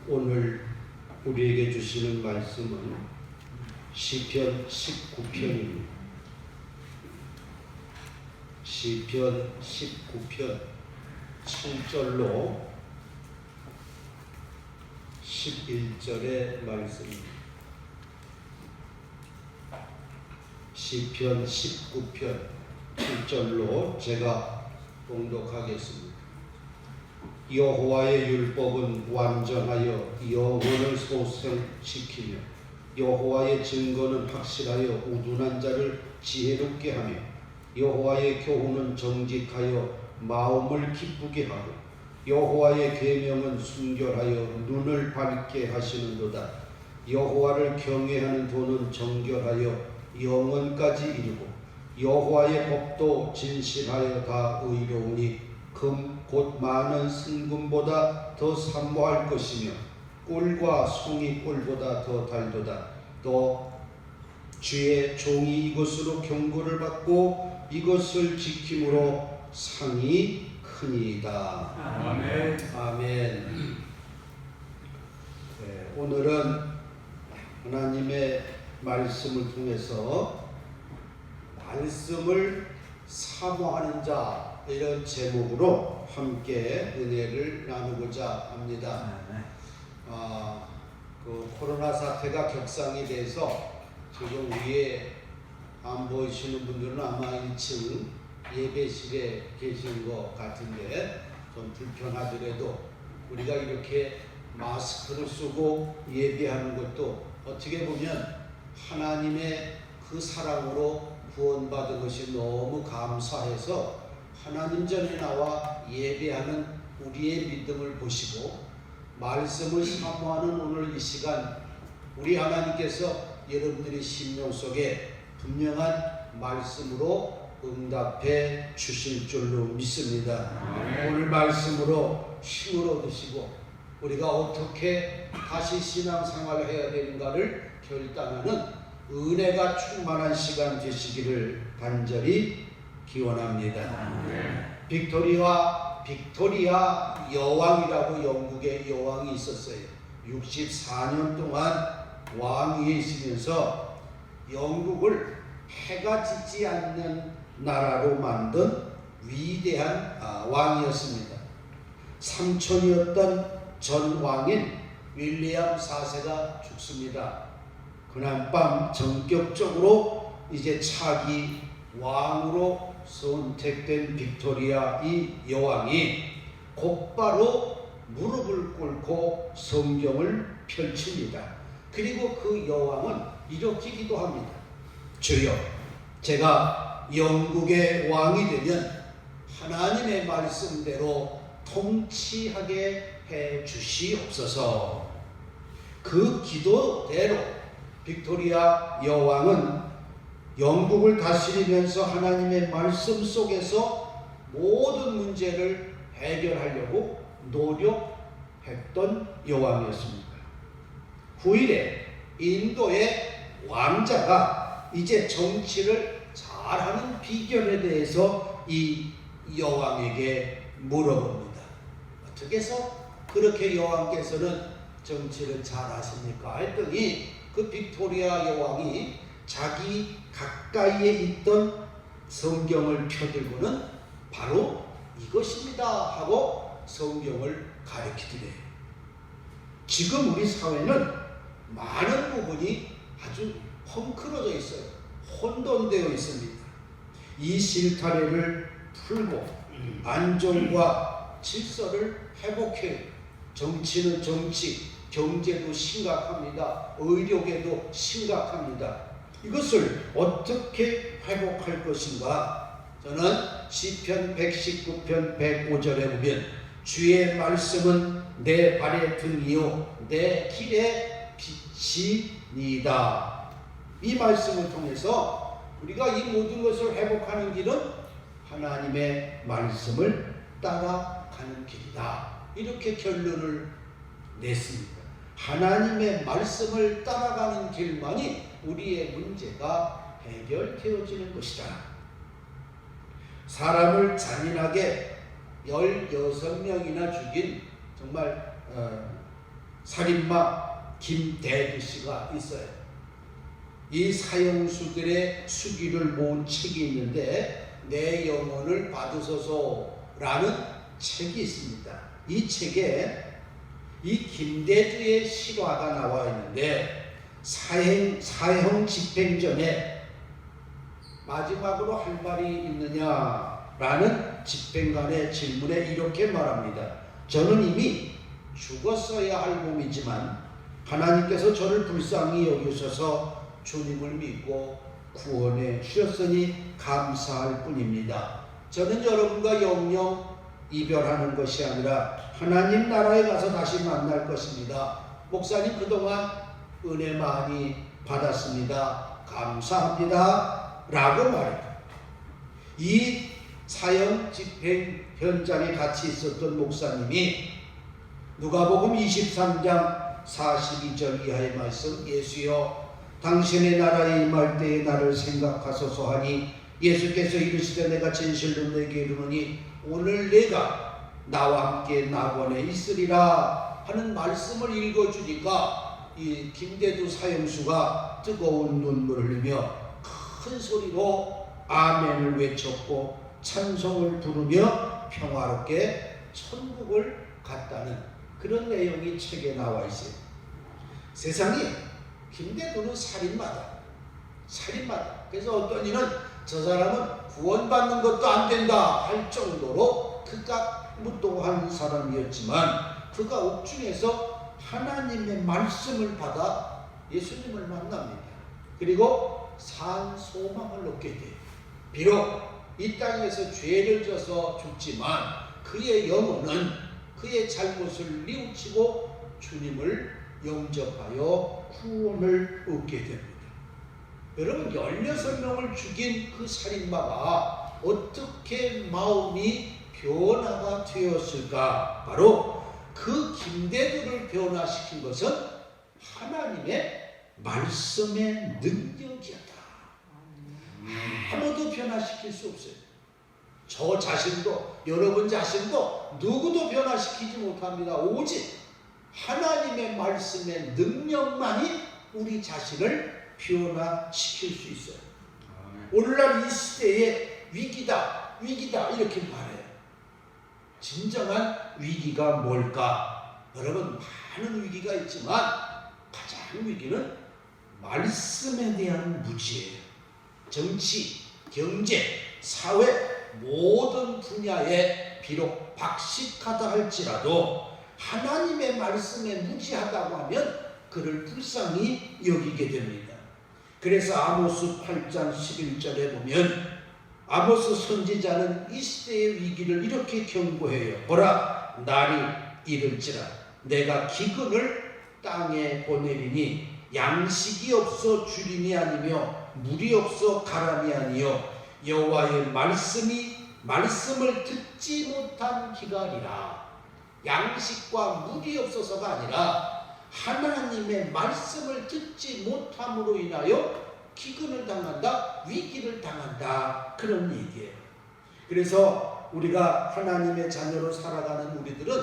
오늘 우리에게 주시는 말씀은 시편 19편입니다. 시편 19편 7절로 11절의 말씀입니다. 시편 19편 7절로 제가 봉독하겠습니다. 여호와의 율법은 완전하여 영혼을 소생시키며 여호와의 증거는 확실하여 우둔한 자를 지혜롭게 하며 여호와의 교훈은 정직하여 마음을 기쁘게 하고 여호와의 계명은 순결하여 눈을 밝게 하시는도다. 여호와를 경외하는 도는 정결하여 영원까지 이르고 여호와의 법도 진실하여 다 의로우니 금 곧 많은 순금보다 더 사모할 것이며 꿀과 송이 꿀보다 더 달도다. 또 주의 종이 이것으로 경고를 받고 이것을 지킴으로 상이 크니이다. 아멘. 아멘. 네, 오늘은 하나님의 말씀을 통해서 말씀을 사모하는 자, 이런 제목으로 함께 은혜를 나누고자 합니다. 코로나 사태가 격상이 돼서 지금 위에 안 보이시는 분들은 아마 1층 예배실에 계신 것 같은데 좀 불편하더라도 우리가 이렇게 마스크를 쓰고 예배하는 것도 어떻게 보면 하나님의 그 사랑으로 구원받은 것이 너무 감사해서 하나님 전에 나와 예배하는 우리의 믿음을 보시고 말씀을 사모하는 오늘 이 시간 우리 하나님께서 여러분들의 심령 속에 분명한 말씀으로 응답해 주실 줄로 믿습니다. 오늘 말씀으로 힘을 얻으시고 우리가 어떻게 다시 신앙생활을 해야 되는가를 결단하는 은혜가 충만한 시간 되시기를 간절히 기원합니다. 빅토리아 여왕이라고 영국의 여왕이 있었어요. 64년 동안 왕위에 있으면서 영국을 해가 지지 않는 나라로 만든 위대한 왕이었습니다. 삼촌이었던 전 왕인 윌리엄 4세가 죽습니다. 그날밤 전격적으로 이제 차기 왕으로 선택된 빅토리아 이 여왕이 곧바로 무릎을 꿇고 성경을 펼칩니다. 그리고 그 여왕은 이렇게 기도합니다. 주여, 제가 영국의 왕이 되면 하나님의 말씀대로 통치하게 해 주시옵소서. 그 기도대로 빅토리아 여왕은 영국을 다스리면서 하나님의 말씀 속에서 모든 문제를 해결하려고 노력했던 여왕이었습니다. 9일에 인도의 왕자가 이제 정치를 잘하는 비결에 대해서 이 여왕에게 물어봅니다. 어떻게 해서 그렇게 여왕께서는 정치를 잘하십니까? 했더니 그 빅토리아 여왕이 자기 가까이에 있던 성경을 펴들고는 바로 이것입니다 하고 성경을 가르치더래요. 지금 우리 사회는 많은 부분이 아주 헝클어져 있어요. 혼돈되어 있습니다. 이 실타래를 풀고 안정과 질서를 회복해요. 정치는 정치, 경제도 심각합니다. 의료계도 심각합니다. 이것을 어떻게 회복할 것인가? 저는 시편 119편 105절에 보면 주의 말씀은 내 발의 등이요 내 길의 빛이니이다. 이 말씀을 통해서 우리가 이 모든 것을 회복하는 길은 하나님의 말씀을 따라가는 길이다. 이렇게 결론을 냈습니다. 하나님의 말씀을 따라가는 길만이 우리의 문제가 해결되어지는 것이다. 사람을 잔인하게 16명이나 죽인 정말 살인마 김대두 씨가 있어요. 이 사형수들의 수기를 모은 책이 있는데 내 영혼을 받으소서라는 책이 있습니다. 이 책에 이 김대두의 실화가 나와 있는데 사형 집행 전에 마지막으로 할 말이 있느냐라는 집행관의 질문에 이렇게 말합니다. 저는 이미 죽었어야 할 몸이지만 하나님께서 저를 불쌍히 여기셔서 주님을 믿고 구원해 주셨으니 감사할 뿐입니다. 저는 여러분과 영영 이별하는 것이 아니라 하나님 나라에 가서 다시 만날 것입니다. 목사님 그동안 은혜 많이 받았습니다. 감사합니다. 라고 말합니다. 이 사형 집행 현장에 같이 있었던 목사님이 누가복음 23장 42절 이하의 말씀, 예수여 당신의 나라에 임할 때에 나를 생각하소서 하니 예수께서 이르시되 내가 진실로 내게 이르노니 오늘 내가 나와 함께 낙원에 있으리라 하는 말씀을 읽어주니까 이 김대두 사형수가 뜨거운 눈물을 흘리며 큰 소리로 아멘을 외쳤고 찬송을 부르며 평화롭게 천국을 갔다는 그런 내용이 책에 나와 있어요. 세상이 김대두는 살인마다. 그래서 어떤 이는 저 사람은 구원받는 것도 안 된다 할 정도로 극악무도한 사람이었지만 그가 옥중에서 하나님의 말씀을 받아 예수님을 만납니다. 그리고 산 소망을 얻게 돼요. 비록 이 땅에서 죄를 져서 죽지만 그의 영혼은 그의 잘못을 뉘우치고 주님을 영접하여 구원을 얻게 됩니다. 여러분 16명을 죽인 그 살인마가 어떻게 마음이 변화가 되었을까? 바로 그 김대두를 변화시킨 것은 하나님의 말씀의 능력이었다. 아무도 변화시킬 수 없어요. 저 자신도 여러분 자신도 누구도 변화시키지 못합니다. 오직 하나님의 말씀의 능력만이 우리 자신을 변화시킬 수 있어요. 오늘날 이 시대에 위기다 이렇게 말해요. 진정한 위기가 뭘까? 여러분 많은 위기가 있지만 가장 위기는 말씀에 대한 무지예요. 정치, 경제, 사회 모든 분야에 비록 박식하다 할지라도 하나님의 말씀에 무지하다고 하면 그를 불쌍히 여기게 됩니다. 그래서 아모스 8장 11절에 보면 아모스 선지자는 이 시대의 위기를 이렇게 경고해요. 보라, 날이 이를지라 내가 기근을 땅에 보내리니 양식이 없어 주림이 아니며 물이 없어 가람이 아니요 여호와의 말씀을 듣지 못한 기간이라. 양식과 물이 없어서가 아니라 하나님의 말씀을 듣지 못함으로 인하여 기근을 당한다, 위기를 당한다, 그런 얘기예요. 그래서 우리가 하나님의 자녀로 살아가는 우리들은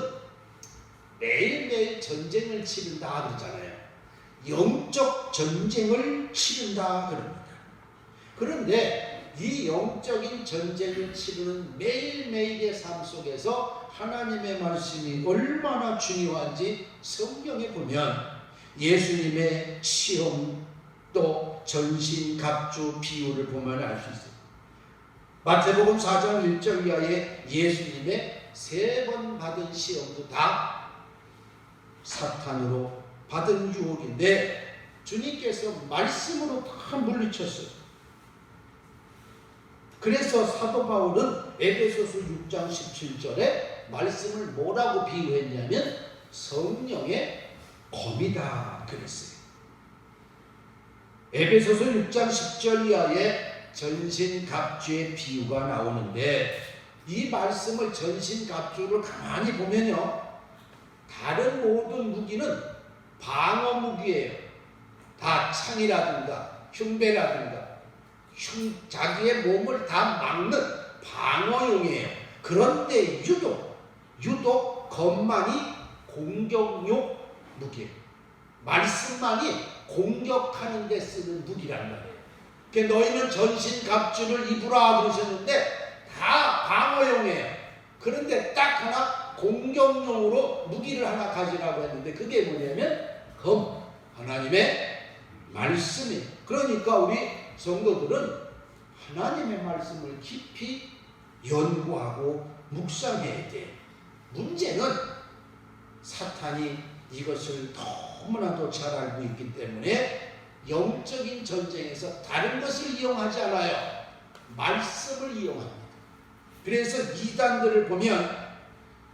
매일매일 전쟁을 치른다 그러잖아요. 영적 전쟁을 치른다 그럽니다. 그런데 이 영적인 전쟁을 치르는 매일매일의 삶 속에서 하나님의 말씀이 얼마나 중요한지 성경에 보면 예수님의 시험 또 전신갑주 비유를 보면 알 수 있어요. 마태복음 4장 1절 이하에 예수님의 3번 받은 시험도 다 사탄으로 받은 유혹인데 주님께서 말씀으로 다 물리쳤어요. 그래서 사도 바울은 에베소서 6장 17절에 말씀을 뭐라고 비유했냐면 성령의 검이다 그랬어요. 에베소서 6장 10절 이하에 전신갑주의 비유가 나오는데 이 말씀을 전신갑주를 가만히 보면요, 다른 모든 무기는 방어 무기예요. 다 창이라든가 흉배라든가 자기의 몸을 다 막는 방어용이에요. 그런데 유독 검만이 공격용 무기. 말씀만이 공격하는 데 쓰는 무기란 말이에요. 그러니까 너희는 전신갑주를 입으라 그러셨는데 다 방어용이에요. 그런데 딱 하나 공격용으로 무기를 하나 가지라고 했는데 그게 뭐냐면 하나님의 말씀이에요. 그러니까 우리 성도들은 하나님의 말씀을 깊이 연구하고 묵상해야 돼요. 문제는 사탄이 이것을 너무나도 잘 알고 있기 때문에 영적인 전쟁에서 다른 것을 이용하지 않아요. 말씀을 이용합니다. 그래서 이단들을 보면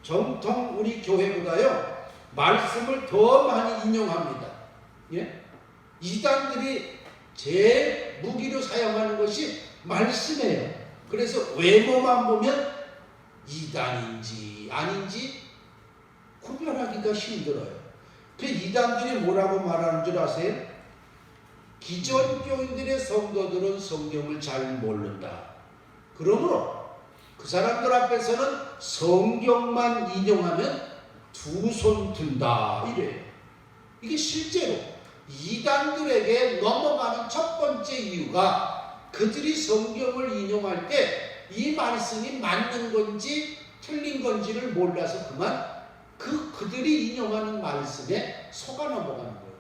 정통 우리 교회보다요 말씀을 더 많이 인용합니다. 예? 이단들이 제일 무기로 사용하는 것이 말씀이에요. 그래서 외모만 보면 이단인지 아닌지 구별하기가 힘들어요. 그 이단들이 뭐라고 말하는 줄 아세요? 기존 교인들의 성도들은 성경을 잘 모른다. 그러므로 그 사람들 앞에서는 성경만 인용하면 두 손 든다 이래요. 이게 실제로 이단들에게 넘어가는 첫 번째 이유가 그들이 성경을 인용할 때 이 말씀이 맞는 건지 틀린 건지를 몰라서 그만 그들이 인용하는 말씀에 속아 넘어가는 거예요.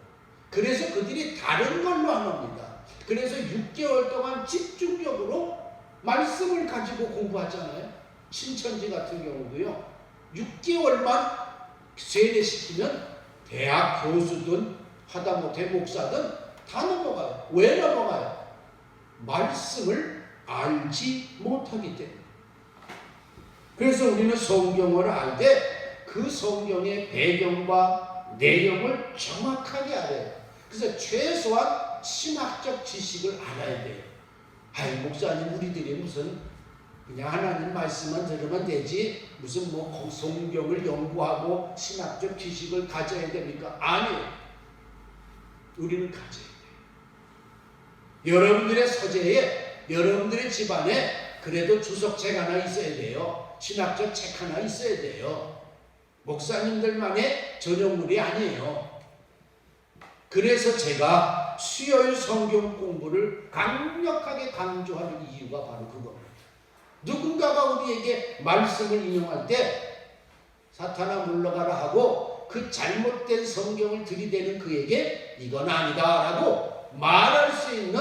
그래서 그들이 다른 걸로 하옵니다. 그래서 6개월 동안 집중적으로 말씀을 가지고 공부하잖아요. 신천지 같은 경우도요. 6개월만 세례시키면 대학 교수든 하다못해 목사든 다 넘어가요. 왜 넘어가요? 말씀을 알지 못하기 때문에. 그래서 우리는 성경을 알 때 그 성경의 배경과 내용을 정확하게 알아요. 그래서 최소한 신학적 지식을 알아야 돼요. 아이 목사님 우리들이 무슨 그냥 하나님 말씀만 들으면 되지 무슨 뭐 성경을 연구하고 신학적 지식을 가져야 됩니까? 아니에요. 우리는 가져야 돼요. 여러분들의 서재에 여러분들의 집안에 그래도 주석책 하나 있어야 돼요. 신학적 책 하나 있어야 돼요. 목사님들만의 전용물이 아니에요. 그래서 제가 수요일 성경 공부를 강력하게 강조하는 이유가 바로 그겁니다. 누군가가 우리에게 말씀을 인용할 때 사탄아 물러가라 하고 그 잘못된 성경을 들이대는 그에게 이건 아니다 라고 말할 수 있는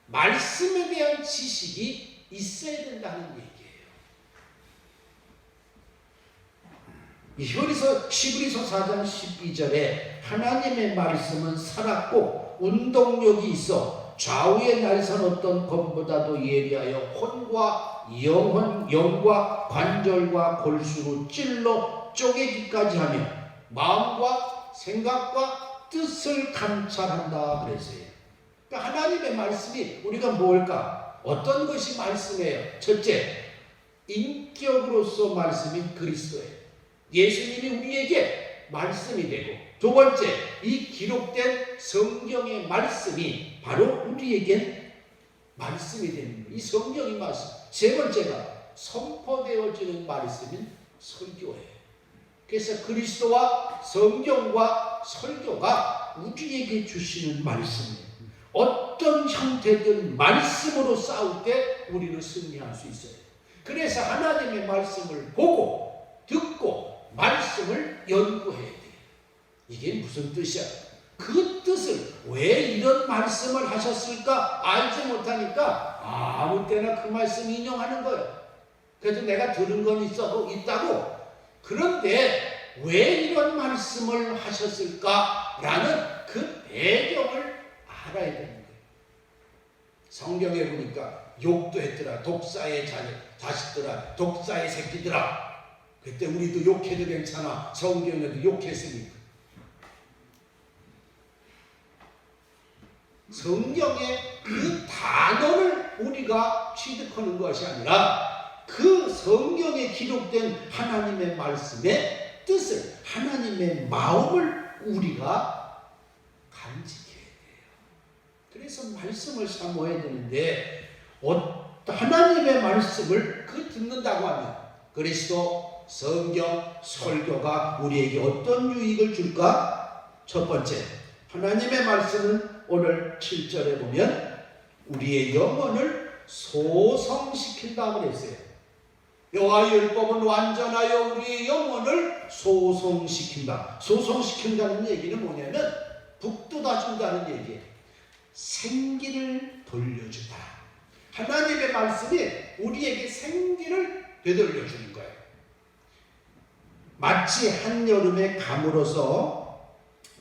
말씀에 대한 지식이 있어야 된다는 얘기예요. 히브리서 4장 12절에 하나님의 말씀은 살았고 운동력이 있어 좌우의 날선 어떤 검보다도 예리하여 혼과 영과 관절과 골수로 찔러 쪼개기까지 하며 마음과 생각과 뜻을 감찰한다 그랬어요. 그러니까 하나님의 말씀이 우리가 뭘까? 어떤 것이 말씀이에요? 첫째, 인격으로서 말씀인 그리스도예요. 예수님이 우리에게 말씀이 되고 두 번째, 이 기록된 성경의 말씀이 바로 우리에겐 말씀이 되는 거예요. 이 성경의 말씀. 세 번째가 선포되어지는 말씀인 설교예요. 그래서 그리스도와 성경과 설교가 우리에게 주시는 말씀이에요. 어떤 형태든 말씀으로 싸울 때 우리는 승리할 수 있어요. 그래서 하나님의 말씀을 보고 듣고 말씀을 연구해야 돼요. 이게 무슨 뜻이야? 그 뜻을 왜 이런 말씀을 하셨을까 알지 못하니까 아무 때나 그 말씀 인용하는 거예요. 그래서 내가 들은 건 있다고. 그런데 왜 이런 말씀을 하셨을까라는 그 배경을 알아야 되는 거예요. 성경에 보니까 욕도 했더라. 독사의 자식들아, 독사의 새끼들아. 그때 우리도 욕해도 괜찮아. 성경에도 욕했으니까. 성경의 그 단어를 우리가 취득하는 것이 아니라 그 성경에 기록된 하나님의 말씀의 뜻을, 하나님의 마음을 우리가 간직해야 돼요. 그래서 말씀을 사모해야 되는데 하나님의 말씀을 듣는다고 하면 그리스도, 성경 설교가 우리에게 어떤 유익을 줄까? 첫 번째, 하나님의 말씀은 오늘 7절에 보면 우리의 영혼을 소성시킨다 그랬어요. 여호와의 율법은 완전하여 우리의 영혼을 소성시킨다. 소성시킨다는 얘기는 뭐냐면 북돋아준다는 얘기예요. 생기를 돌려주다. 하나님의 말씀이 우리에게 생기를 되돌려주는 거예요. 마치 한여름에 가물어서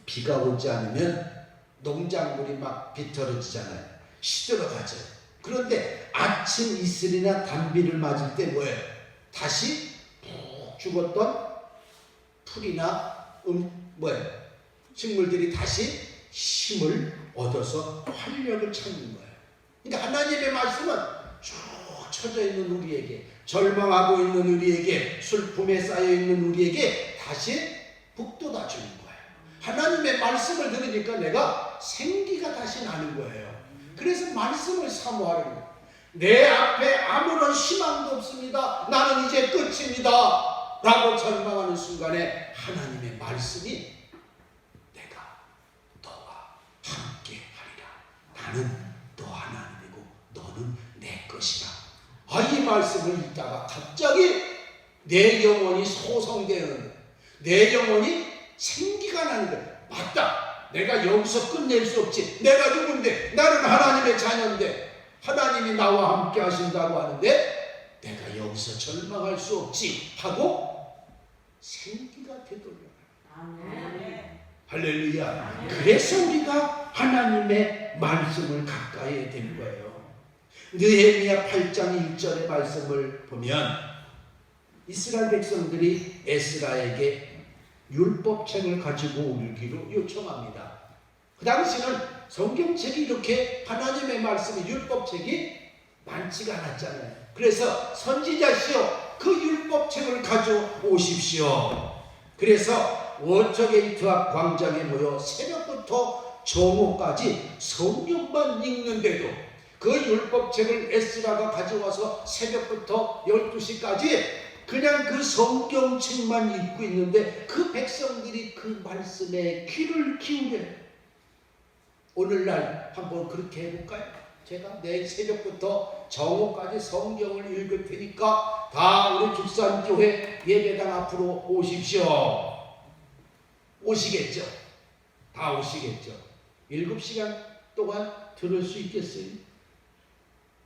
비가 오지 않으면 농작물이 막 비틀어지잖아요. 시들어가죠. 그런데 아침 이슬이나 단비를 맞을 때 뭐예요? 다시 푹 죽었던 풀이나 식물들이 다시 힘을 얻어서 활력을 찾는 거예요. 그러니까 하나님의 말씀은 쭉 쳐져 있는 우리에게, 절망하고 있는 우리에게, 슬픔에 쌓여 있는 우리에게 다시 북돋아 주는 거예요. 하나님의 말씀을 들으니까 내가 생기가 다시 나는 거예요. 그래서 말씀을 사모하는 거예요. 내 앞에 아무런 희망도 없습니다. 나는 이제 끝입니다. 라고 절망하는 순간에 하나님의 말씀이 내가 너와 함께 하리라. 나는 너 하나님이고 너는 내 것이다. 이 말씀을 읽다가 갑자기 내 영혼이 소성되는 거예요. 내 영혼이 생기가 나는 거예요. 맞다. 내가 여기서 끝낼 수 없지. 내가 누군데? 나는 하나님의 자녀인데 하나님이 나와 함께 하신다고 하는데 내가 여기서 절망할 수 없지 하고 생기가 되돌려요. 아멘. 할렐루야. 그래서 우리가 하나님의 말씀을 가까이 된 거예요. 느헤미야 8장 1절의 말씀을 보면 이스라엘 백성들이 에스라에게 율법책을 가지고 오기로 요청합니다. 그 당시는 성경책이 이렇게 하나님의 말씀이 율법책이 많지가 않았잖아요. 그래서 선지자시여 그 율법책을 가져오십시오. 그래서 워터게이트 앞 광장에 모여 새벽부터 정오까지 성경만 읽는데도 그 율법책을 에스라가 가져와서 새벽부터 12시까지 그냥 그 성경책만 읽고 있는데 그 백성들이 그 말씀에 귀를 기울여요. 오늘날 한번 그렇게 해볼까요? 제가 내일 새벽부터 정오까지 성경을 읽을 테니까 다 우리 죽산교회 예배당 앞으로 오십시오. 오시겠죠? 다 오시겠죠? 7시간 동안 들을 수 있겠어요?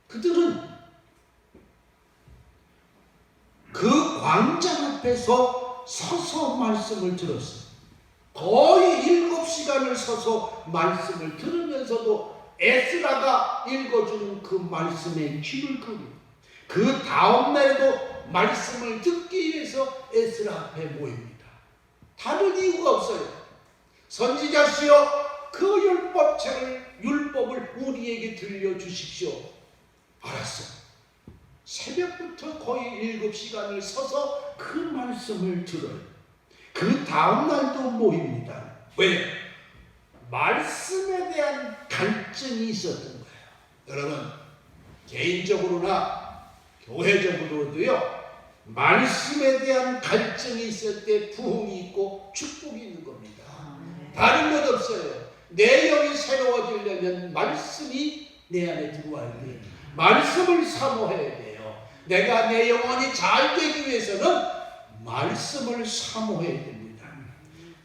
그들은 그 광장 앞에서 서서 말씀을 들었어요. 거의 7시간을 서서 말씀을 들으면서도 에스라가 읽어주는 그 말씀에 귀를 기울여 그 다음날에도 말씀을 듣기 위해서 에스라 앞에 모입니다. 다른 이유가 없어요. 선지자시여 그 율법을 우리에게 들려주십시오. 알았어. 새벽부터 거의 7시간을 서서 그 말씀을 들어요. 그 다음날도 모입니다. 왜? 말씀에 대한 갈증이 있었던 거예요. 여러분, 개인적으로나 교회적으로도요, 말씀에 대한 갈증이 있을 때 부흥이 있고 축복이 있는 겁니다. 다른 것 없어요. 내 영이 새로워지려면 말씀이 내 안에 들어와야 돼요. 말씀을 사모해야 돼요. 내가 내 영혼이 잘 되기 위해서는 말씀을 사모해야 됩니다.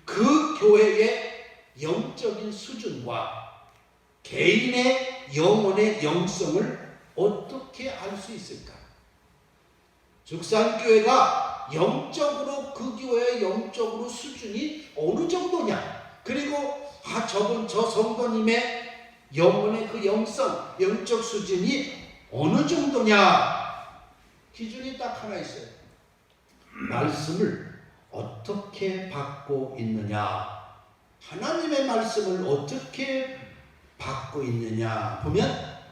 그 교회의 영적인 수준과 개인의 영혼의 영성을 어떻게 알 수 있을까? 죽산교회가 영적으로 그 교회의 영적으로 수준이 어느 정도냐? 그리고 저 성도님의 영혼의 그 영성, 영적 수준이 어느 정도냐? 기준이 딱 하나 있어요. 말씀을 어떻게 받고 있느냐? 하나님의 말씀을 어떻게 받고 있느냐 보면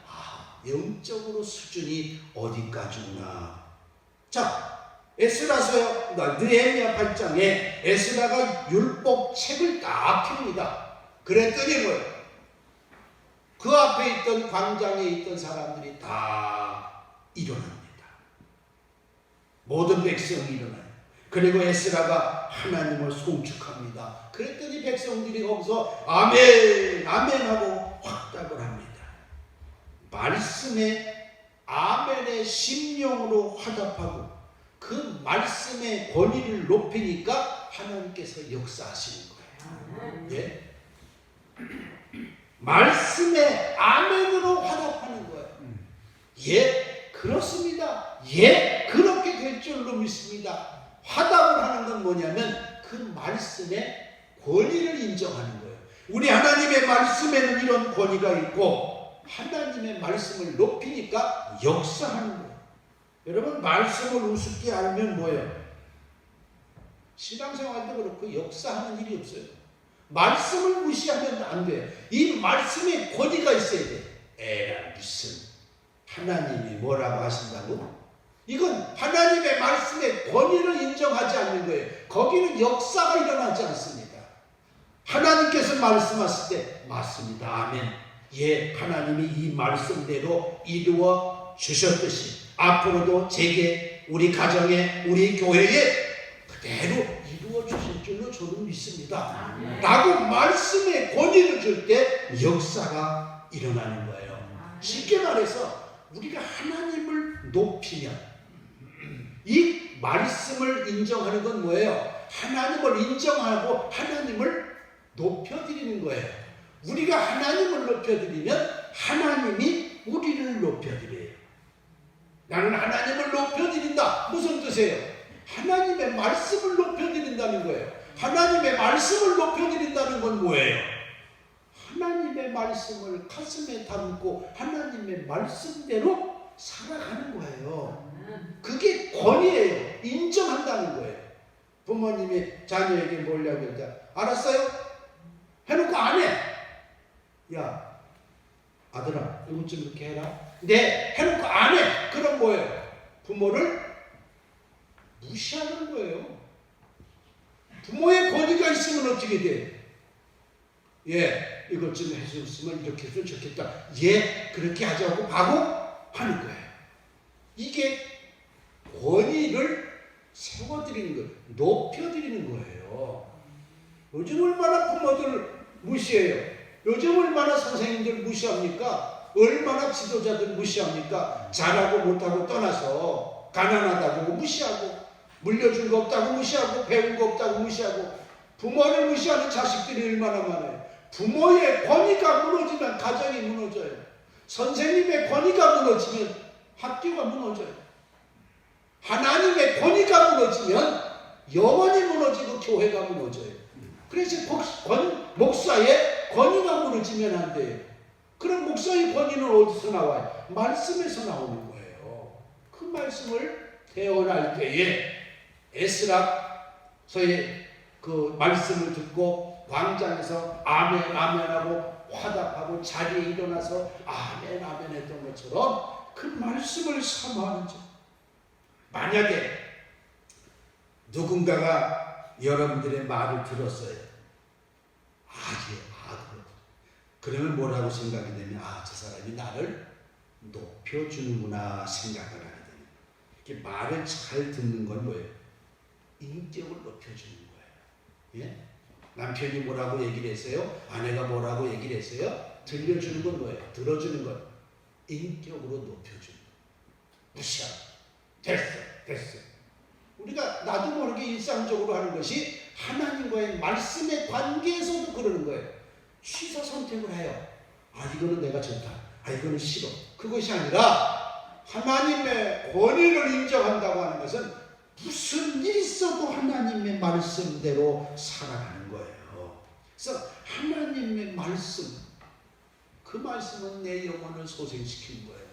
영적으로 수준이 어디까지구나. 자, 에스라서요, 느헤미야 8장에 에스라가 율법책을 딱 펴니다. 그랬더니 뭐예요? 그 앞에 있던 광장에 있던 사람들이 다 일어납니다. 모든 백성이 일어나요. 그리고 에스라가 하나님을 송축합니다. 그랬더니 백성들이 거기서 아멘 아멘 하고 확답을 합니다. 말씀에 아멘의 심령으로 화답하고 그 말씀의 권위를 높이니까 하나님께서 역사하시는 거예요. 예? 말씀에 아멘으로 화답하는 거예요. 예, 그렇습니다. 예, 그렇게 될 줄로 믿습니다. 화답을 하는 건 뭐냐면 그 말씀의 권위를 인정하는 거예요. 우리 하나님의 말씀에는 이런 권위가 있고 하나님의 말씀을 높이니까 역사하는 거예요. 여러분, 말씀을 우습게 알면 뭐예요? 신앙생활도 그렇고 역사하는 일이 없어요. 말씀을 무시하면 안 돼요. 이 말씀에 권위가 있어야 돼. 에라, 무슨 하나님이 뭐라고 하신다고? 이건 하나님의 말씀의 권위를 인정하지 않는 거예요. 거기는 역사가 일어나지 않습니다. 하나님께서 말씀하실 때 맞습니다. 아멘. 예, 하나님이 이 말씀대로 이루어 주셨듯이 앞으로도 제게, 우리 가정에, 우리 교회에 그대로 이루어 주실 줄로 저는 믿습니다. 라고 말씀의 권위를 줄 때 역사가 일어나는 거예요. 쉽게 말해서 우리가 하나님을 높이면, 이 말씀을 인정하는 건 뭐예요? 하나님을 인정하고 하나님을 높여드리는 거예요. 우리가 하나님을 높여드리면 하나님이 우리를 높여드려요. 나는 하나님을 높여드린다. 무슨 뜻이에요? 하나님의 말씀을 높여드린다는 거예요. 하나님의 말씀을 높여드린다는 건 뭐예요? 하나님의 말씀을 가슴에 담고 하나님의 말씀대로 살아가는 거예요. 그게 권위예요. 인정한다는 거예요. 부모님이 자녀에게 뭐라고 했다. 알았어요? 해놓고 안 해. 야, 아들아, 이것 좀 이렇게 해라. 네, 해놓고 안 해. 그럼 뭐예요? 부모를 무시하는 거예요. 부모의 권위가 있으면 어떻게 돼? 예, 이것 좀 해줬으면 이렇게 했으면 좋겠다. 예, 그렇게 하자고 바로 하는 거예요. 이게 권위를 세워드리는 거예요. 높여드리는 거예요. 요즘 얼마나 부모들 무시해요. 요즘 얼마나 선생님들 무시합니까? 얼마나 지도자들 무시합니까? 잘하고 못하고 떠나서 가난하다고 무시하고, 물려준 거 없다고 무시하고, 배운 거 없다고 무시하고, 부모를 무시하는 자식들이 얼마나 많아요. 부모의 권위가 무너지면 가정이 무너져요. 선생님의 권위가 무너지면 학교가 무너져요. 하나님의 권위가 무너지면 영혼이 무너지고 교회가 무너져요. 그래서 목사의 권위가 무너지면 안 돼요. 그럼 목사의 권위는 어디서 나와요? 말씀에서 나오는 거예요. 그 말씀을 대언할 때에 에스라서의 그 말씀을 듣고 광장에서 아멘 아멘 하고 화답하고 자리에 일어나서 아멘 아멘 했던 것처럼 그 말씀을 사모하는 점. 만약에 누군가가 여러분들의 말을 들었어요. 그러면 뭐라고 생각이 되면, 저 사람이 나를 높여주는구나 생각을 하게 됩니다. 이렇게 말을 잘 듣는 건 뭐예요? 인격을 높여주는 거예요. 예? 남편이 뭐라고 얘기를 했어요? 아내가 뭐라고 얘기를 했어요? 들려주는 건 뭐예요? 들어주는 건 인격으로 높여주는 거예요. 무시하고 됐어. 우리가 나도 모르게 일상적으로 하는 것이 하나님과의 말씀의 관계에서도 그러는 거예요. 취사 선택을 해요. 이거는 내가 좋다. 이거는 싫어. 그것이 아니라 하나님의 권위를 인정한다고 하는 것은 무슨 일이 있어도 하나님의 말씀대로 살아가는 거예요. 그래서 하나님의 말씀, 그 말씀은 내 영혼을 소생시키는 거예요.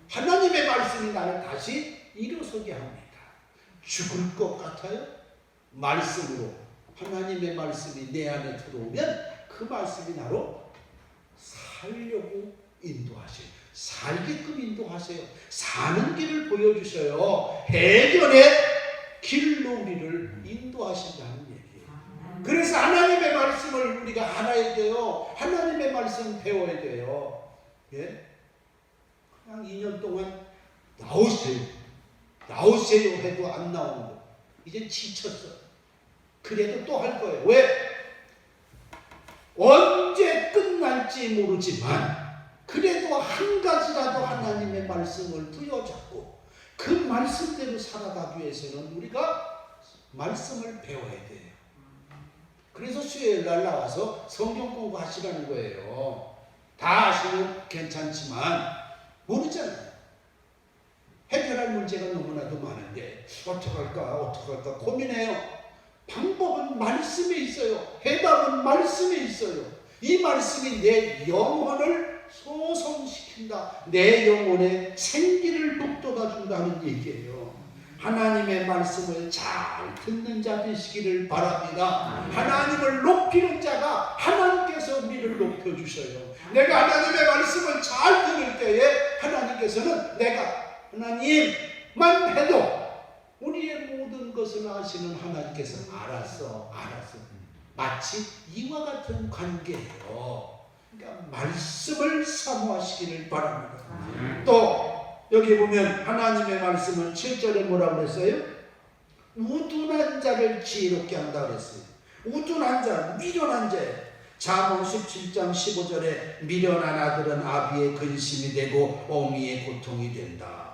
하나님의 말씀이 나를 다시 일어서게 합니다. 죽을 것 같아요? 말씀으로 하나님의 말씀이 내 안에 들어오면 그 말씀이 나로 살려고 인도하세요. 살게끔 인도하세요. 사는 길을 보여주셔요. 해결의 길로 우리를 인도하신다는 얘기예요. 그래서 하나님의 말씀을 우리가 알아야 돼요. 하나님의 말씀 배워야 돼요. 예? 그냥 2년 동안 나오세요 해도 안 나오는 거. 이제 지쳤어. 그래도 또 할 거예요. 왜? 언제 끝날지 모르지만 그래도 한 가지라도 하나님의 말씀을 부여잡고 그 말씀대로 살아가기 위해서는 우리가 말씀을 배워야 돼요. 그래서 수요일 날 나와서 성경 공부하시라는 거예요. 다 아시면 괜찮지만 모르잖아요. 해결할 문제가 너무나도 많은데 어떡할까 고민해요. 방법은 말씀에 있어요. 해답은 말씀에 있어요. 이 말씀이 내 영혼을 소성시킨다. 내 영혼에 생기를 북돋아준다는 얘기예요. 하나님의 말씀을 잘 듣는 자 되시기를 바랍니다. 하나님을 높이는 자가 하나님께서 우리를 높여주셔요. 내가 하나님의 말씀을 잘 들을 때에 하나님께서는 내가 하나님만 해도 우리의 모든 것을 아시는 하나님께서 알았어. 마치 이와 같은 관계예요. 그러니까 말씀을 사모하시기를 바랍니다. 또 여기 보면 하나님의 말씀은 7절에 뭐라고 그랬어요? 우둔한 자를 지혜롭게 한다 그랬어요. 우둔한 자, 미련한 자. 잠언 17장 15절에 미련한 아들은 아비의 근심이 되고 어미의 고통이 된다.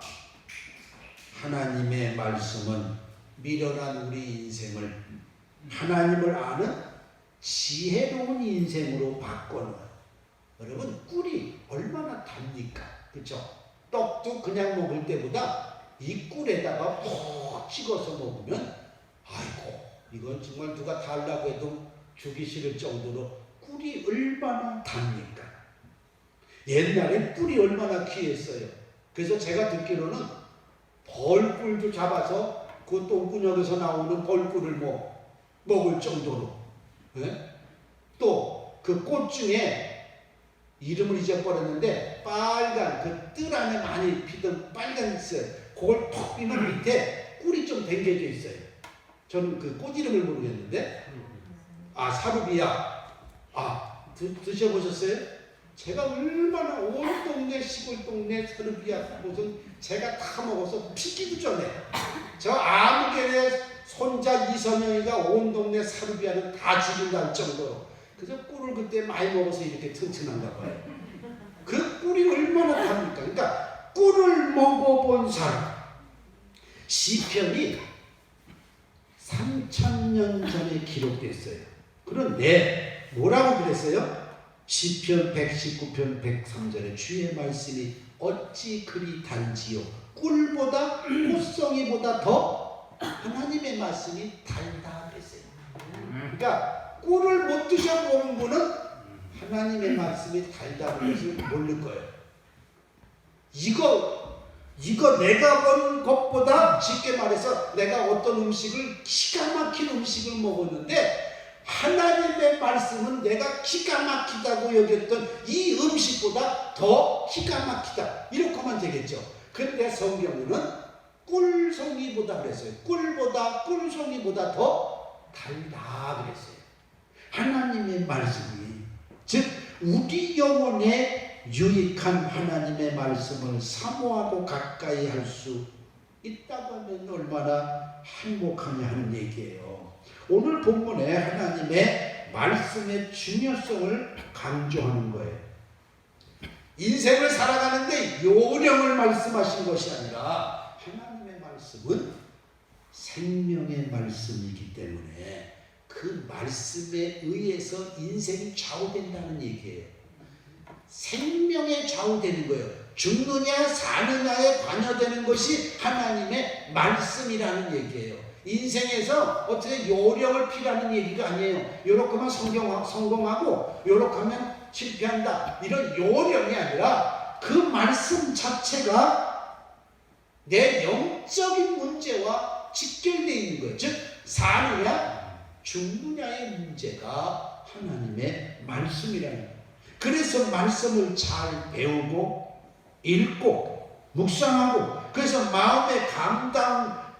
하나님의 말씀은 미련한 우리 인생을 하나님을 아는 지혜로운 인생으로 바꿔놓아요. 여러분 꿀이 얼마나 답니까? 그렇죠? 떡도 그냥 먹을 때보다 이 꿀에다가 푹 찍어서 먹으면 아이고 이건 정말 누가 달라고 해도 주기 싫을 정도로 꿀이 얼마나 답니까? 옛날에 꿀이 얼마나 귀했어요. 그래서 제가 듣기로는 벌꿀도 잡아서 그 똥구녕에서 나오는 벌꿀을 먹을 정도로 또 그 꽃 중에 이름을 잊어버렸는데 빨간 그 뜰 안에 많이 피던 빨간 있어요. 그걸 톡 피면 밑에 꿀이 좀 담겨져 있어요. 저는 그 꽃 이름을 모르겠는데 사루비아 드셔보셨어요? 제가 얼마나 온 동네 시골 동네 사루비아 꽃은 제가 다 먹어서 피기도 전에 저 아무개네 손자 이선영이가 온 동네 사루비아를 다 죽인다는 정도로 그래서 꿀을 그때 많이 먹어서 이렇게 튼튼한가 봐요. 그 꿀이 얼마나 답니까? 그러니까 꿀을 먹어본 사람 시편이 3000년 전에 기록됐어요. 그런데 뭐라고 그랬어요? 시편 119편 103절에 주의 말씀이 어찌 그리 단지요 꿀보다 꽃송이보다 더 하나님의 말씀이 달다 그랬어요. 그러니까 꿀을 못 드셔보는 분은 하나님의 말씀이 달다는 것을 모를 거예요. 이거 내가 본 것보다 쉽게 말해서 내가 어떤 음식을 기가 막힌 음식을 먹었는데 하나님의 말씀은 내가 기가 막히다고 여겼던 이 음식보다 더 기가 막히다. 이렇게 하면 되겠죠. 그런데 성경은 꿀송이보다 그랬어요. 꿀보다 꿀송이보다 더 달다 그랬어요. 하나님의 말씀이 즉 우리 영혼에 유익한 하나님의 말씀을 사모하고 가까이 할 수 있다고 하면 얼마나 행복하냐 하는 얘기예요. 오늘 본문에 하나님의 말씀의 중요성을 강조하는 거예요. 인생을 살아가는데 요령을 말씀하신 것이 아니라 하나님의 말씀은 생명의 말씀이기 때문에 그 말씀에 의해서 인생이 좌우된다는 얘기예요. 생명에 좌우되는 거예요. 죽느냐 사느냐에 관여되는 것이 하나님의 말씀이라는 얘기예요. 인생에서 어떻게 요령을 피라는 얘기가 아니에요. 요렇게 하면 성공하고 요렇게 하면 실패한다. 이런 요령이 아니라 그 말씀 자체가 내 영적인 문제와 직결되어 있는 거예요. 즉 사느냐 죽느냐의 문제가 하나님의 말씀이라는 거예요. 그래서 말씀을 잘 배우고 읽고 묵상하고 그래서 마음의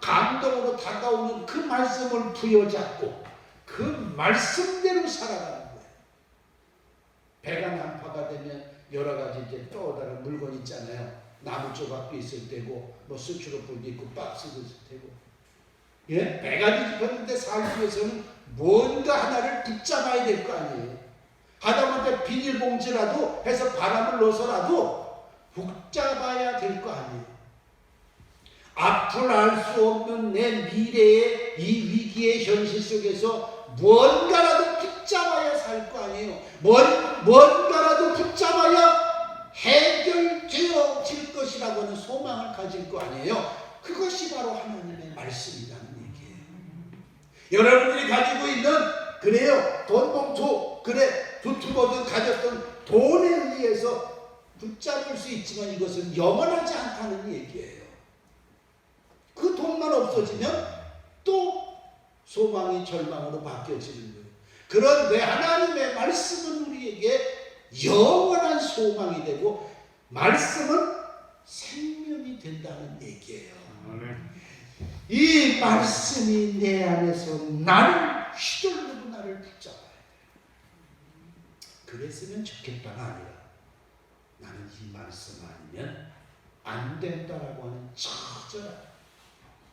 감동으로 다가오는 그 말씀을 부여잡고 그 말씀대로 살아가는 거예요. 배가 난파가 되면 여러 가지 이제 떠다른 물건 있잖아요. 나무 조각도 있을 때고 뭐 수출로불도 있고 박스도 있을 때고 예? 배가 뒤집혔는데 살기 위해서는 뭔가 하나를 붙잡아야 될 거 아니에요. 하다못해 비닐봉지라도 해서 바람을 넣어서라도 붙잡아야 될 거 아니에요. 앞을 알 수 없는 내 미래의 이 위기의 현실 속에서 뭔가라도 붙잡아야 살 거 아니에요. 뭔가라도 붙잡아야 해결되어질 것이라고는 소망을 가질 거 아니에요. 그것이 바로 하나님의 말씀이라는 얘기예요. 여러분들이 가지고 있는 그래요 돈봉투 그래 두툼거든 가졌던 돈에 의해서 붙잡을 수 있지만 이것은 영원하지 않다는 얘기예요. 그 돈만 없어지면 또 소망이 절망으로 바뀌어지는 거예요. 그런데 하나님의 말씀은 우리에게 영원한 소망이 되고 말씀은 생명이 된다는 얘기예요. 이 말씀이 내 안에서 나를 휘둘르고 나를 붙잡아야 돼요. 그랬으면 좋겠다가 아니라 나는 이 말씀 아니면 안 된다라고 하는 처절한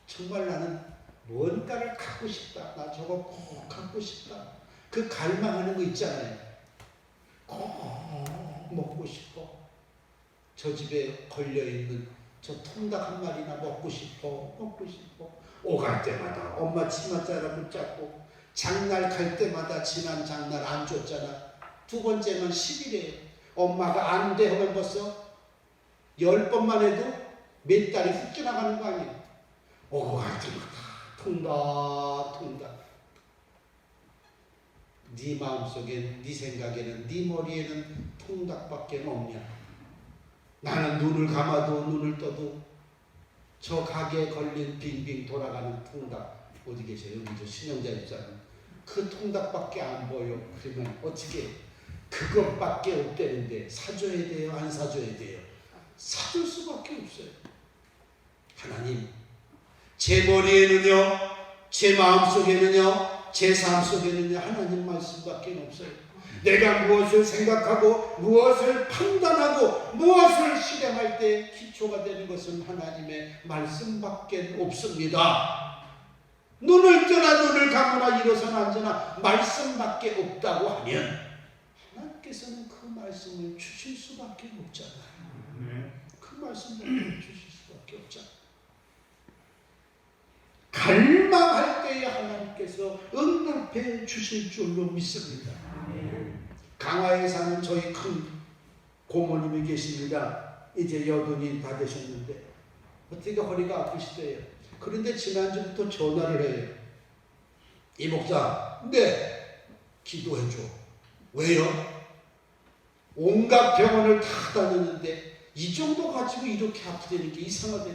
정말 나는 뭔가를 갖고 싶다. 나 저거 꼭 갖고 싶다. 그 갈망하는 거 있잖아요. 꼭 먹고 싶어. 저 집에 걸려있는 저 통닭 한 마리나 먹고 싶어. 오갈 때마다 엄마 치맛자락 붙잡고 장날 갈 때마다 지난 장날 안 줬잖아. 두 번째만 10일이에요. 엄마가 안 돼 하면 벌써 10번만 해도 몇 달이 훅 지나가는 거 아니에요. 오고 갈 때마다 통닭. 네 마음속에 네 생각에는 네 머리에는 통닭밖에 없냐. 나는 눈을 감아도 눈을 떠도 저 가게에 걸린 빙빙 돌아가는 통닭 어디 계세요? 여기 저 신영자 집사님 그 통닭밖에 안 보여. 그러면 어떻게 그것밖에 없다는데 사줘야 돼요? 안 사줘야 돼요? 사줄 수밖에 없어요. 하나님 제 머리에는요 제 마음속에는요 제 삶 속에는요 하나님 말씀밖에 없어요. 내가 무엇을 생각하고 무엇을 판단하고 무엇을 실행할 때 기초가 되는 것은 하나님의 말씀밖에 없습니다. 눈을 뜨나 눈을 감으나 일어서나 앉으나 말씀밖에 없다고 하면 하나님께서는 그 말씀을 주실 수밖에 없잖아요. 그 말씀을 주실 수밖에 없잖아요. 갈망할 때에 하나님께서 응답해 주실 줄로 믿습니다. 강화에 사는 저희 큰 고모님이 계십니다. 이제 여든이 다 되셨는데 어떻게 허리가 아프시대요. 그런데 지난주부터 전화를 해요. 이 목사, 네, 기도해줘. 왜요? 온갖 병원을 다 다녔는데 이 정도 가지고 이렇게 아프다는 게 이상하대.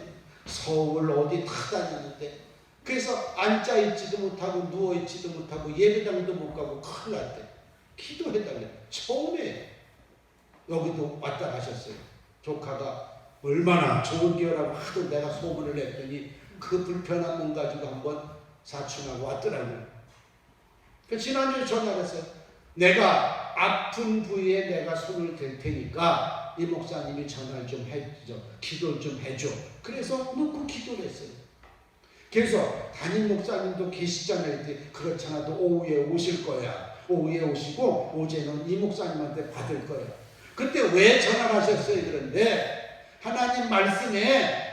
서울 어디 다 다녔는데 그래서 앉아있지도 못하고 누워있지도 못하고 예배당도 못 가고 큰일 났대. 기도해달래. 처음에 여기도 왔다 가셨어요. 조카가 얼마나 좋은 기회라고 하도 내가 소문을 냈더니 그 불편한 몸 가지고 한번 사춘하고 왔더라고요. 지난주에 전화를 했어요. 내가 아픈 부위에 내가 손을 댈 테니까 이 목사님이 전화를 좀 해줘. 기도를 좀 해줘. 그래서 놓고 기도를 했어요. 그래서 담임 목사님도 계시잖아요. 그렇잖아도 오후에 오실 거야. 오후에 오시고 오제는 이 목사님한테 받을 거야. 그때 왜 전화를 하셨어요? 그런데 하나님 말씀에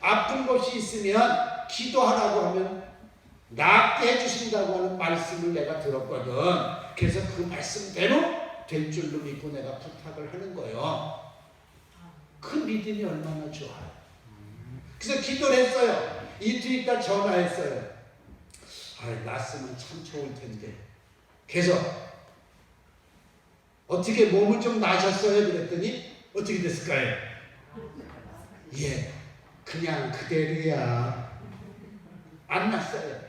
아픈 곳이 있으면 기도하라고 하면 낫게 해주신다고 하는 말씀을 내가 들었거든. 그래서 그 말씀대로 될 줄로 믿고 내가 부탁을 하는 거예요. 그 믿음이 얼마나 좋아요. 그래서 기도를 했어요. 이틀 있다 전화했어요. 낫으면 참 좋을 텐데. 그래서 어떻게 몸을 좀 나셨어요? 그랬더니 어떻게 됐을까요? 예, 그냥 그대로야. 안 났어요.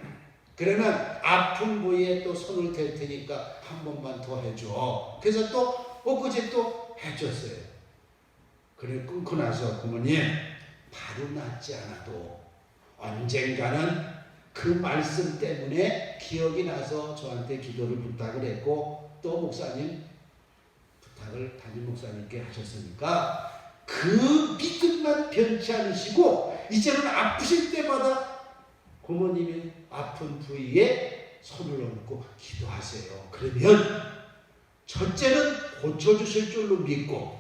그러면 아픈 부위에 또 손을 댈 테니까 한 번만 더 해줘. 그래서 또 엊그제 또 해줬어요. 그래 끊고 나서 부모님 바로 낫지 않아도 언젠가는 그 말씀 때문에 기억이 나서 저한테 기도를 부탁을 했고 또 목사님 부탁을 담임 목사님께 하셨으니까 그 믿음만 변치 않으시고 이제는 아프실 때마다 고모님이 아픈 부위에 손을 얹고 기도하세요. 그러면 첫째는 고쳐주실 줄로 믿고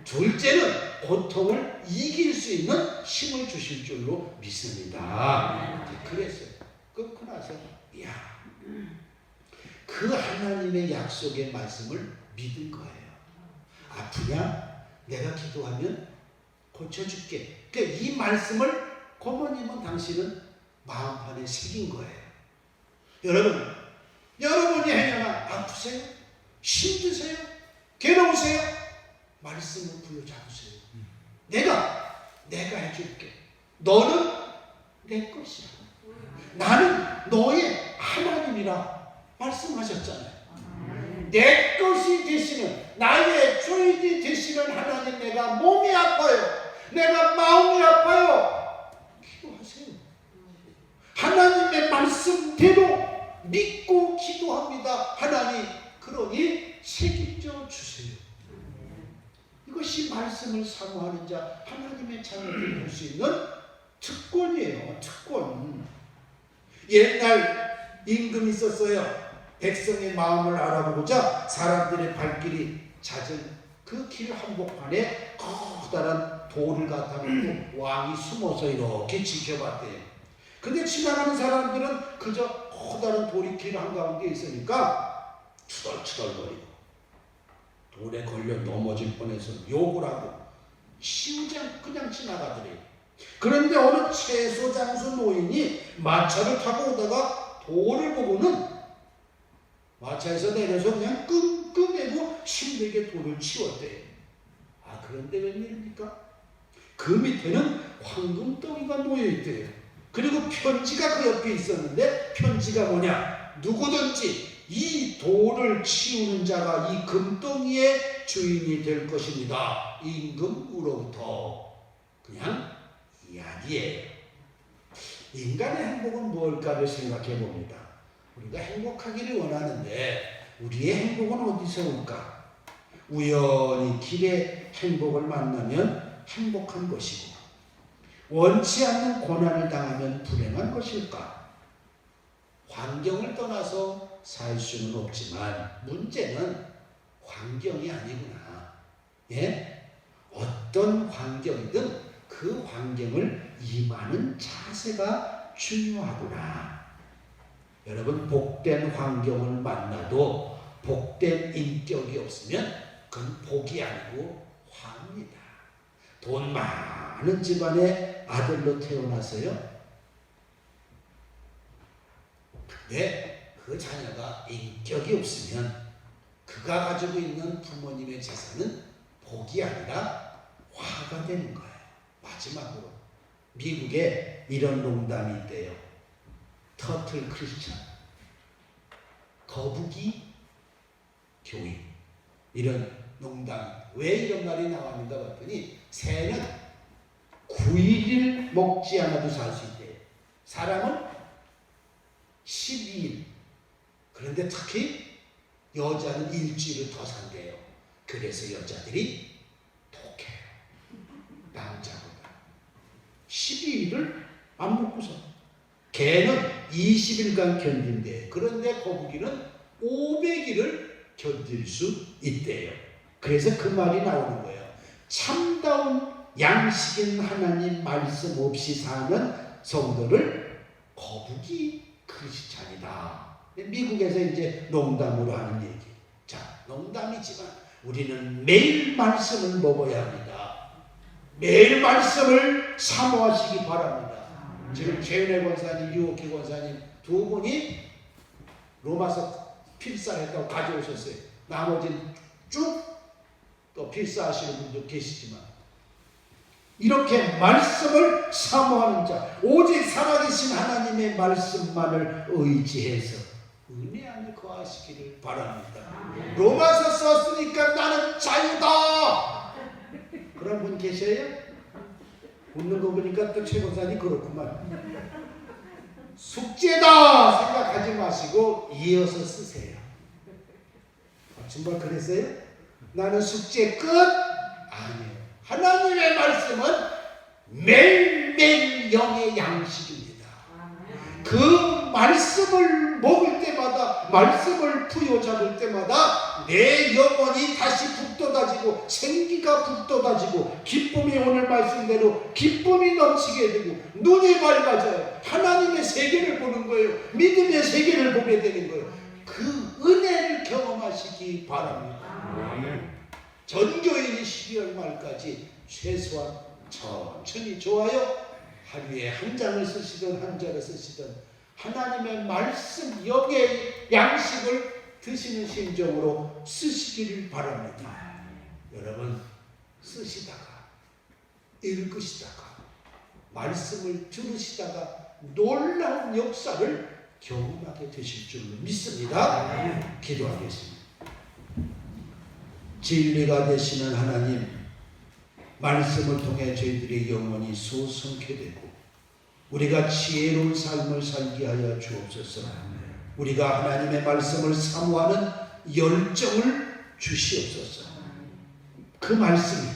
둘째는 고통을 이길 수 있는 힘을 주실 줄로 믿습니다. 그랬어요. 끊고 나서 그 하나님의 약속의 말씀을 믿은 거예요. 아프냐? 내가 기도하면 고쳐줄게. 그러니까 이 말씀을 고모님은 당신은 마음판에 새긴 거예요. 여러분이 행여나 아프세요? 힘드세요? 괴로우세요? 말씀을 부여잡으세요. 내가 해줄게. 너는 내 것이야. 나는 너의 하나님이라 말씀하셨잖아요. 내 것이 되시는, 나의 주인이 되시는 하나님, 내가 몸이 아파요. 내가 마음이 아파요. 기도하세요. 하나님의 말씀대로 믿고 기도합니다. 하나님, 그러니 책임져 주세요. 이것이 말씀을 사모하는 자, 하나님의 자녀들이 볼 수 있는 특권이에요. 특권. 옛날 임금이 있었어요. 백성의 마음을 알아보고자 사람들의 발길이 잦은 그 길 한복판에 커다란 돌을 갖다 놓고 왕이 숨어서 이렇게 지켜봤대요. 근데 지나가는 사람들은 그저 커다란 돌이 길 한가운데 있으니까 투덜투덜거리고 돌에 걸려 넘어질 뻔해서 욕을 하고 심장 그냥 지나가더래요. 그런데 어느 채소장수 노인이 마차를 타고 오다가 돌을 보고는 마차에서 내려서 그냥 끙끙대고 힘들게 돌을 치웠대요. 그런데 웬일입니까? 그 밑에는 황금덩이가 놓여있대요. 그리고 편지가 그 옆에 있었는데 편지가 뭐냐? 누구든지 이 돌을 치우는 자가 이 금덩이의 주인이 될 것입니다. 임금으로부터. 그냥 이야기예요. 인간의 행복은 무엇일까를 생각해 봅니다. 우리가 행복하기를 원하는데 우리의 행복은 어디서 올까? 우연히 길에 행복을 만나면 행복한 것이고 원치 않는 고난을 당하면 불행한 것일까? 환경을 떠나서 살 수는 없지만 문제는 환경이 아니구나. 어떤 환경이든 그 환경을 임하는 자세가 중요하구나. 여러분, 복된 환경을 만나도 복된 인격이 없으면 그건 복이 아니고 화입니다. 돈 많은 집안의 아들로 태어나서요. 근데 그 자녀가 인격이 없으면 그가 가지고 있는 부모님의 재산은 복이 아니라 화가 되는 거예요. 마지막으로 미국에 이런 농담이 있대요. 터틀 크리스천, 거북이 교인, 이런 농담. 왜 이런 말이 나왔는가 봤더니 새는 9일을 먹지 않아도 살 수 있대요. 사람은 12일. 그런데 특히 여자는 일주일을 더 산대요. 그래서 여자들이 독해요. 남자보다. 12일을 안 먹고서. 개는 20일간 견딘대. 그런데 거북이는 500일을 견딜 수 있대요. 그래서 그 말이 나오는 거예요. 참다운 양식인 하나님 말씀 없이 사는 성도를 거북이 크리스찬이다. 미국에서 이제 농담으로 하는 얘기. 자, 농담이지만 우리는 매일 말씀을 먹어야 합니다. 매일 말씀을 사모하시기 바랍니다. 지금 최은혜 권사님, 유옥희 권사님 두 분이 로마서 필사했다고 가져오셨어요. 나머지는 쭉 또 필사하시는 분도 계시지만 이렇게 말씀을 사모하는 자, 오직 살아계신 하나님의 말씀만을 의지해서 은혜 안에 거하시기를 바랍니다. 로마서 썼으니까 나는 자유다. 그런 분 계셔요? 웃는 거 보니까 또 최 권사님 그렇구만. 숙제다 생각하지 마시고 이어서 쓰세요. 정말 그랬어요? 나는 숙제 끝? 아니에요. 하나님의 말씀은 매일매일 영의 양식입니다. 그 말씀을 먹을 때마다, 말씀을 부여잡을 때마다 내 영혼이 다시 북돋아지고 생기가 북돋아지고 기쁨이, 오늘 말씀대로 기쁨이 넘치게 되고 눈이 밝아져요. 하나님의 세계를 보는 거예요. 믿음의 세계를 보게 되는 거예요. 그 은혜를 경험하시기 바랍니다. 전교인이 12월 말까지 최소한 천천히, 좋아요, 하루에 한 장을 쓰시든 한 장을 쓰시든 하나님의 말씀, 영의 양식을 드시는 심정으로 쓰시기를 바랍니다. 여러분, 쓰시다가, 읽으시다가, 말씀을 들으시다가 놀라운 역사를 경험하게 되실 줄로 믿습니다. 기도하겠습니다. 진리가 되시는 하나님, 말씀을 통해 저희들의 영혼이 소성케 되고 우리가 지혜로운 삶을 살게 하여 주옵소서. 우리가 하나님의 말씀을 사모하는 열정을 주시옵소서. 그 말씀이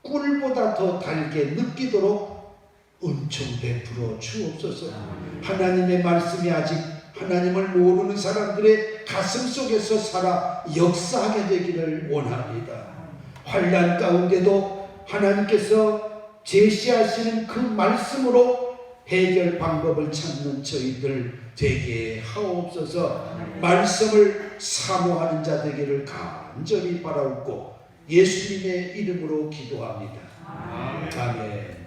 꿀보다 더 달게 느끼도록 은총 베풀어 주옵소서. 하나님의 말씀이 아직 하나님을 모르는 사람들의 가슴 속에서 살아 역사하게 되기를 원합니다. 환난 가운데도 하나님께서 제시하시는 그 말씀으로 해결 방법을 찾는 저희들 되게 하옵소서. 말씀을 사모하는 자 되기를 간절히 바라옵고 예수님의 이름으로 기도합니다. 아멘.